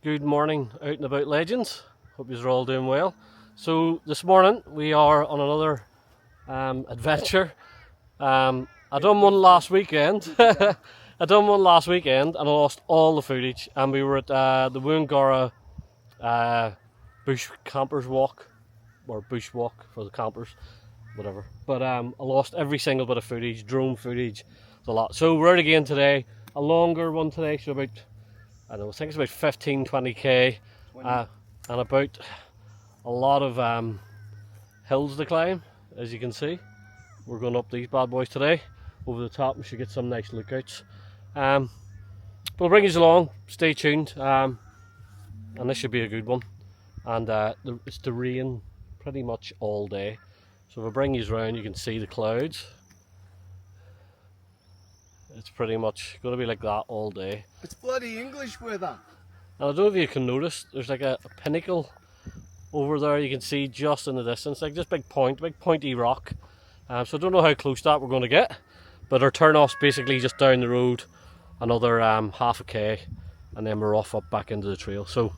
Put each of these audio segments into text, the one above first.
Good morning, out and about legends. Hope you're all doing well. So this morning we are on another adventure. I done one last weekend. and I lost all the footage. And we were at the Woongara Bush Campers Walk, or Bush Walk for the campers, whatever. But I lost every single bit of footage, drone footage, a lot. So we're out again today, a longer one today, so about, I don't know, I think it's about 15-20k, and about a lot of hills to climb. As you can see, we're going up these bad boys today. Over the top, we should get some nice lookouts. But we'll bring you along, stay tuned, and this should be a good one. And it's to rain pretty much all day. So if I bring you around, you can see the clouds. It's pretty much going to be like that all day. It's bloody English weather. And I don't know if you can notice, there's like a pinnacle over there you can see just in the distance, like this big pointy rock. So I don't know how close that we're going to get, but our turn off's basically just down the road another half a k, and then we're off up back into the trail. So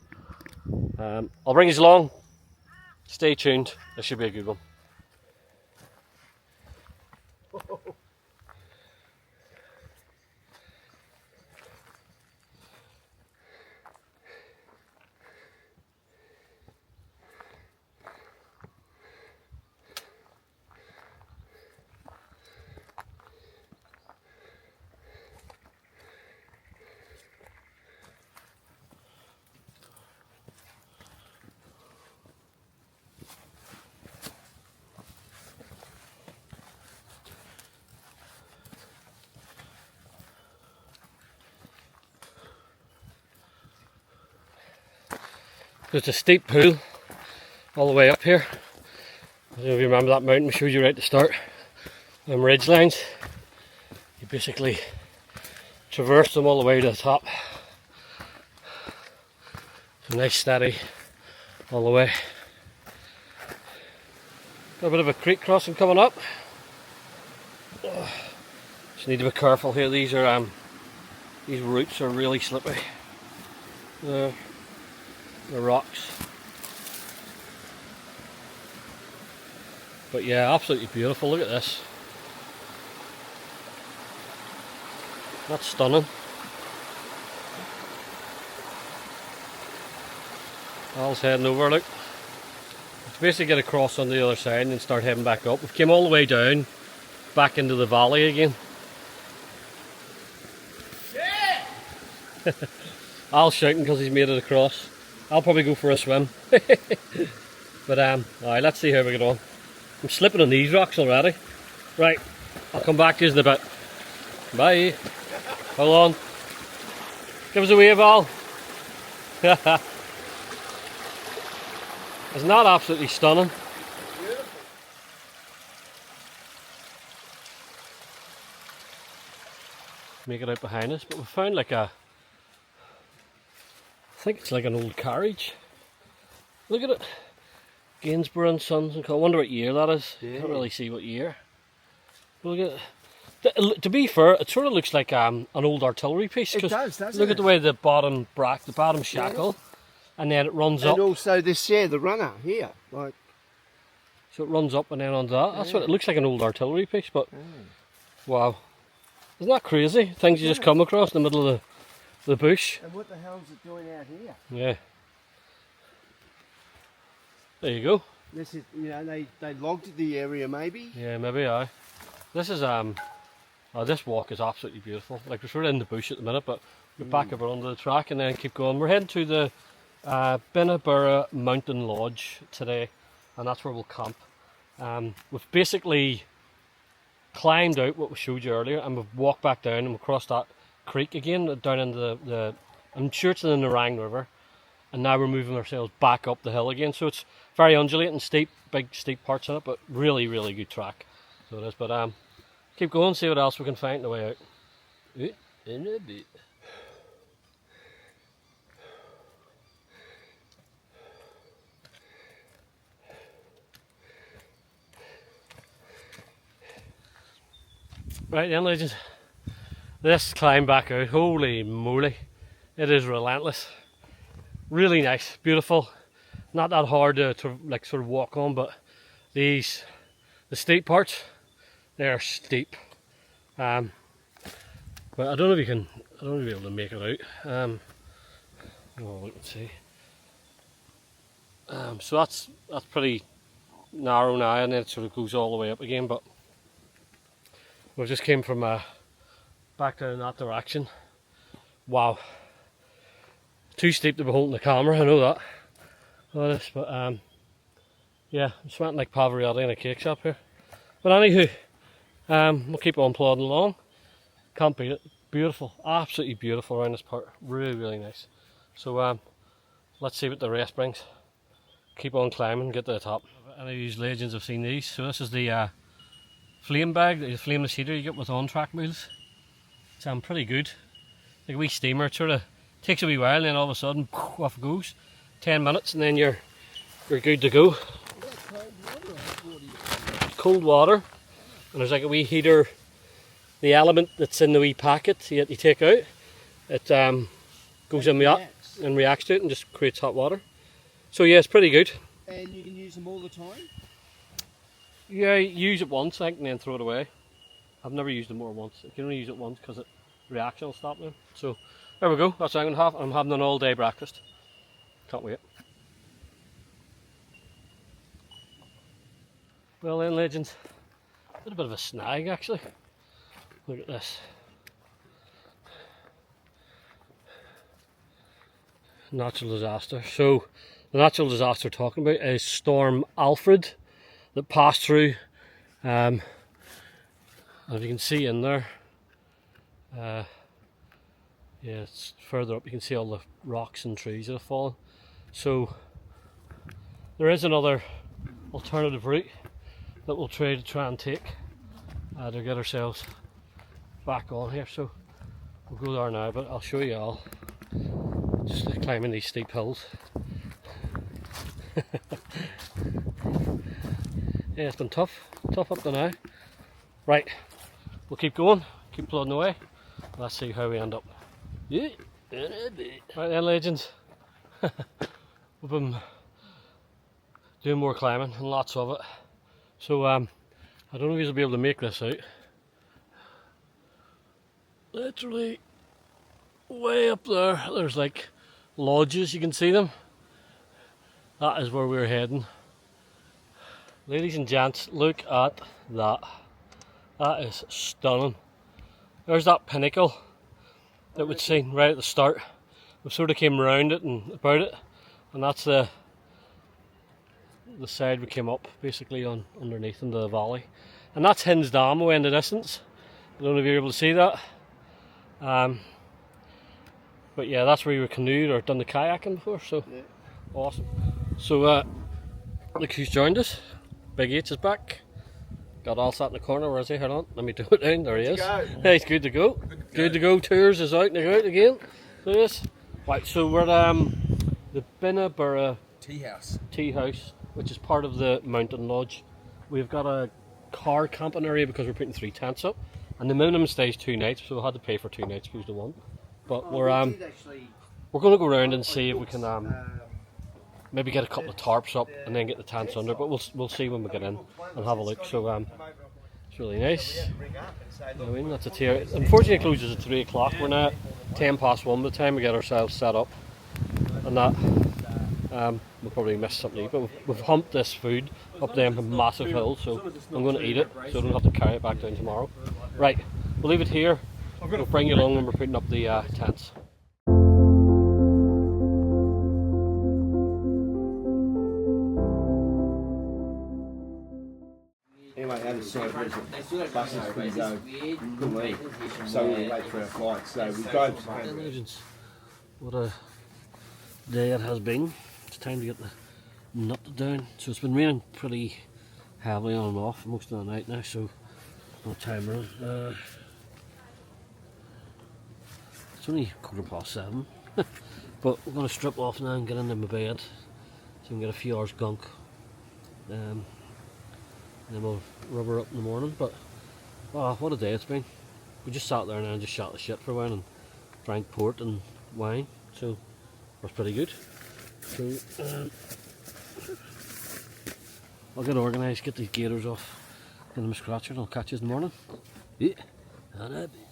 I'll bring you along, stay tuned, this should be a good one. There's a steep pool all the way up here. I don't know if you remember that mountain we showed you right at the start. Them ridge lines. You basically traverse them all the way to the top. So nice steady all the way. Got a bit of a creek crossing coming up. Just need to be careful here. These roots are really slippery. The rocks, but yeah, absolutely beautiful. Look at this, that's stunning. Al's heading over. Look, let's basically get across on the other side and then start heading back up. We've came all the way down back into the valley again. Yeah! Al's shouting because he's made it across. I'll probably go for a swim. But alright, let's see how we get on. I'm slipping on these rocks already. Right, I'll come back to you in a bit. Bye. Hold on. Give us a wave, Al. Isn't that absolutely stunning? Beautiful. Make it out behind us, but we found like a, I think it's like an old carriage. Look at it. Gainsborough and Sons and Co. I wonder what year that is. Yeah. Can't really see what year. But look at it. To be fair, it sort of looks like an old artillery piece. It does, doesn't it? Look at the way the bottom shackle, and then it runs up. And also this here, the runner here. Like, so it runs up and then onto that. That's what it looks like, an old artillery piece, but wow. Isn't that crazy? Things you just come across in the middle of the bush. and what the hell's it doing out here? Yeah. There you go. This is, you know, they logged the area maybe. Yeah, maybe aye. This is this walk is absolutely beautiful. Like, we're sort of in the bush at the minute, but we're back over onto the track and then keep going. We're heading to the Numinbah Mountain Lodge today, and that's where we'll camp. We've basically climbed out what we showed you earlier, and we've walked back down and we've crossed that creek again down into the I'm sure it's in the Narang River, and now we're moving ourselves back up the hill again. So it's very undulating, steep, big steep parts in it, but really good track. So it is. But keep going, see what else we can find on the way out. In a bit. Right then, legends, this climb back out, holy moly, it is relentless. Really nice, beautiful. Not that hard to like sort of walk on, but the steep parts, they're steep. But I don't know if you can. I don't know if you'll be able to make it out. Well, we can see. So that's pretty narrow now, and then it sort of goes all the way up again. But we just came from back down that direction. Wow, too steep to be holding the camera. I know that. But yeah, I'm sweating like Pavarotti in a cake shop here. But anywho, we'll keep on plodding along. Can't beat it. Beautiful, absolutely beautiful around this part. Really, really nice. So let's see what the rest brings. Keep on climbing, get to the top. Any of these legends have seen these. So this is the flame bag, the flameless heater you get with on-track wheels. It's pretty good. Like a wee steamer. It sort of takes a wee while, and then all of a sudden, off it goes. 10 minutes, and then you're good to go. Cold water, and there's like a wee heater. The element that's in the wee packet you take out, it goes in and reacts to it and just creates hot water. So yeah, it's pretty good. And you can use them all the time? Yeah, use it once, I think, and then throw it away. I've never used it more than once. You can only use it once because the reaction will stop now. So there we go. That's what I'm going to have. I'm having an all-day breakfast. Can't wait. Well then, legends, a bit of a snag actually. Look at this. Natural disaster. So the natural disaster we're talking about is Storm Alfred that passed through. And if you can see in there, yeah, it's further up. You can see all the rocks and trees that have fallen. So there is another alternative route that we'll try and take to get ourselves back on here. So we'll go there now, but I'll show you all. Just like climbing these steep hills. Yeah, it's been tough up to now. Right, we'll keep going, keep plodding away. Let's see how we end up. Yeah, right then, legends. We've been doing more climbing and lots of it. So I don't know if you'll be able to make this out. Literally way up there, there's like lodges, you can see them. That is where we're heading. Ladies and gents, look at that. That is stunning. There's that pinnacle that we'd seen right at the start. We sort of came around it and about it, and that's the side we came up basically on underneath into the valley. And that's Hin's Dam away in the distance. I don't know if you're able to see that. But yeah, that's where we canoed or done the kayaking before, so yeah. Awesome. So look who's joined us. Big H is back. Got all sat in the corner. Where is he? Hold on, let me do it down. There he is. Hey, he's good to go. Good to go. Tours is out and out again. So yes. Right, so we're at the Numinbah Tea House, which is part of the mountain lodge. We've got a car camping area because we're putting 3 tents up, and the minimum stays 2 nights, so we had to pay for 2 nights opposed to 1. But we're going to go around and see if we can maybe get a couple of tarps up and then get the tents under. But we'll see when we get in and have a look. So it's really nice. I mean, that's a tier. Unfortunately, it closes at 3 o'clock. We're now at 1 by the time we get ourselves set up, and that we'll probably miss something to eat. But we've humped this food up them massive hills, so I'm going to eat it so I don't have to carry it back down tomorrow. Right, we'll leave it here. We'll bring you along when we're putting up the tents. Anyway, the other side was the buses couldn't go, couldn't leave, so we were late for our flight. So we drove home. What a day it has been. It's time to get the nut down. So it's been raining pretty heavily on and off most of the night now, so no time around. It's only 7:15, but we're going to strip off now and get into my bed so we can get a few hours gunk. And then we'll rubber up in the morning. But oh, what a day it's been. We just sat there now and just shot the shit for a while and drank port and wine. So was pretty good. So I'll get organised, get these gators off, get them a scratcher, and I'll catch you in the morning. Yeah, and a bit.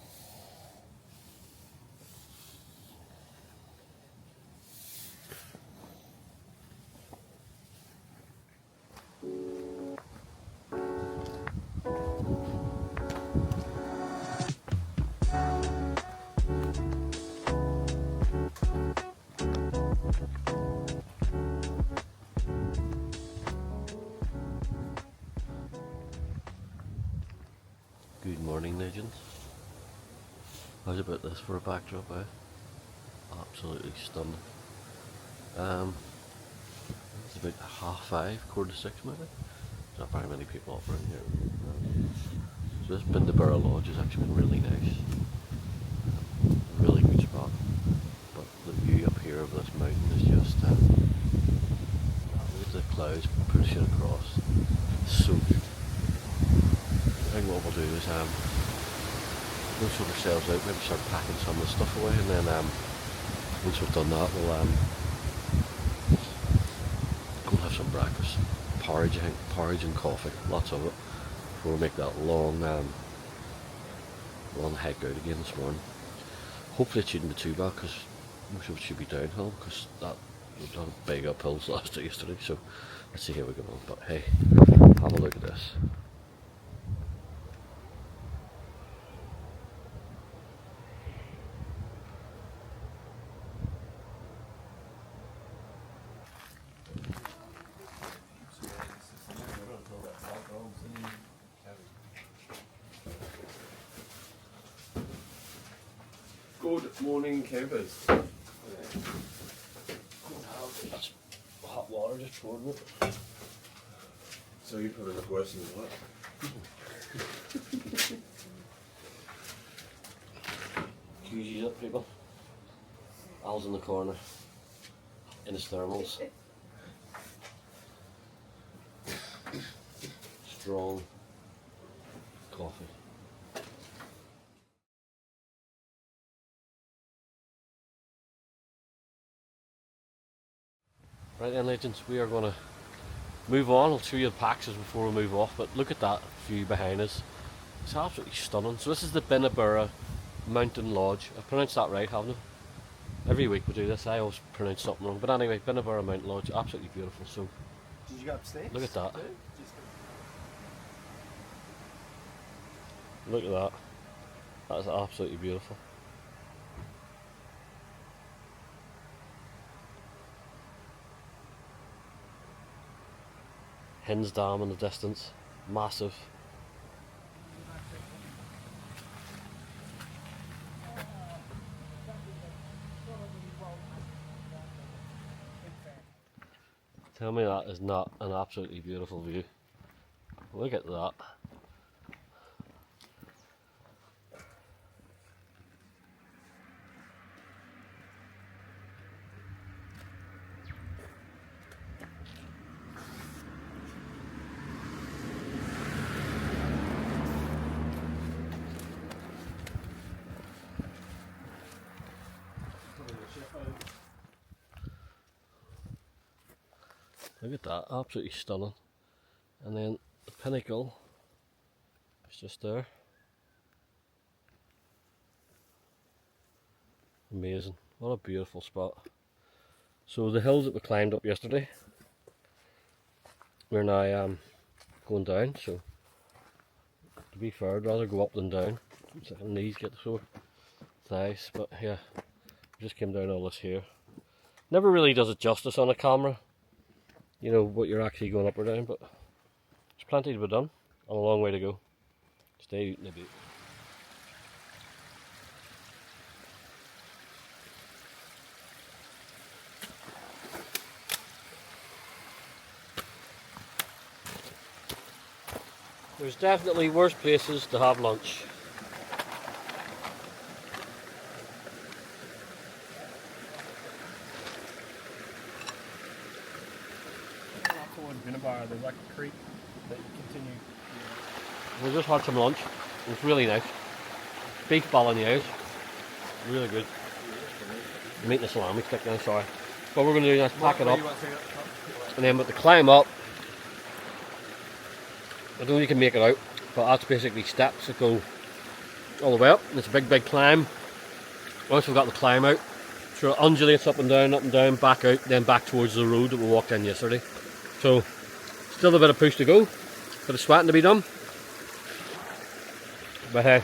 Good morning, legends. How's about this for a backdrop, eh? Absolutely stunning. It's about 5:30, 4:45 maybe. There's not very many people up around here. So this Numinbah Lodge has actually been really nice. Really good spot. But the view up here of this mountain is just look at the clouds pushing across. It's so good. I think what we'll do is we'll sort ourselves out, maybe start packing some of the stuff away, and then once we've done that, we'll go and have some breakfast. Porridge, I think, porridge and coffee, lots of it, before we make that long hike out again this morning. Hopefully it shouldn't be too bad, because most of it should be downhill, because we've done big uphills yesterday, so let's see how we go on. But hey, have a look at this. Good morning, campers. That's hot water just poured in it. So you probably look worse than you look. Use it, people. Al's in the corner, in his thermals. Strong coffee. Right then, legends, we are going to move on. I'll show you the paxes before we move off, but look at that view behind us. It's absolutely stunning. So this is the Numinbah Mountain Lodge. I've pronounced that right, haven't I? Every week we do this, I always pronounce something wrong. But anyway, Numinbah Mountain Lodge, absolutely beautiful. So Did you go upstairs? look at that. Look at that. That is absolutely beautiful. Hens Dam in the distance, massive. Tell me that is not an absolutely beautiful view. Look at that. Look at that, absolutely stunning. And then the pinnacle is just there. Amazing, what a beautiful spot. So the hills that we climbed up yesterday, we're now going down, so to be fair I'd rather go up than down. My knees get sore, thighs, but yeah, we just came down all this here. Never really does it justice on a camera, you know, what you're actually going up or down, but there's plenty to be done and a long way to go. Stay out in the boot. There's definitely worse places to have lunch. Numinbah, there's like a creek that you continue. We just had some lunch. It was really nice. Beef bolognese. Really good. I'm eating a salami stick now, sorry. What we're going to do is pack it up, and then with the climb up, I don't know if you can make it out, but that's basically steps that go all the way up. And it's a big climb. Once we've got the climb out, so it undulates up and down, back out, then back towards the road that we walked in yesterday. So still a bit of push to go, bit of sweating to be done. But hey,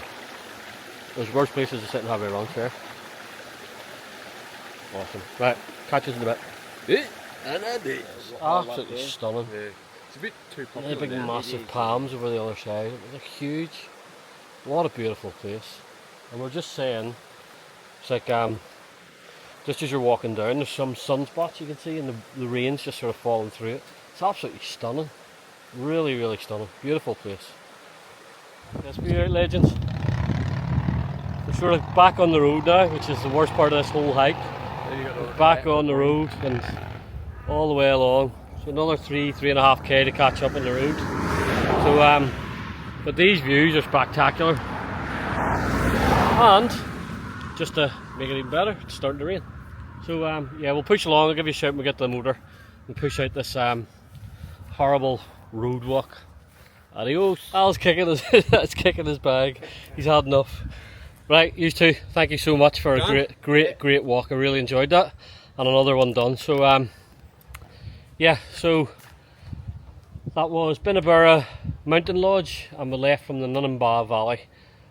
there's worse places to sit and have a lunch here. Awesome. Right, catch us in a bit. Absolutely stunning. Yeah. It's a bit too And popular. the big massive palms over the other side. They're huge. What a beautiful place. And we're just saying, it's like just as you're walking down, there's some sunspots you can see, and the rain's just sort of falling through it. It's absolutely stunning. Really stunning. Beautiful place. Let's be out, legends. We're sort of back on the road now, which is the worst part of this whole hike. We're back on the road and all the way along. So another 3.5k to catch up on the road. So but these views are spectacular. And just to make it even better, it's starting to rain. So yeah, we'll push along. I'll give you a shout when we get the motor and push out this horrible road walk. Adios. Al's kicking his bag. He's had enough. Right, you two, thank you so much for a great walk. I really enjoyed that, and another one done. So yeah, so that was Binnabura Mountain Lodge, and we left from the Numinbah Valley.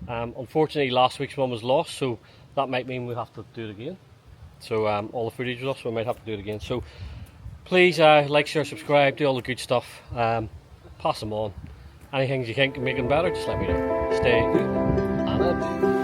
Unfortunately, last week's one was lost, so that might mean we have to do it again. So all the footage was lost, so we might have to do it again. So please like, share, subscribe, do all the good stuff. Pass them on. Anything you think can make them better, just let me know. Stay good.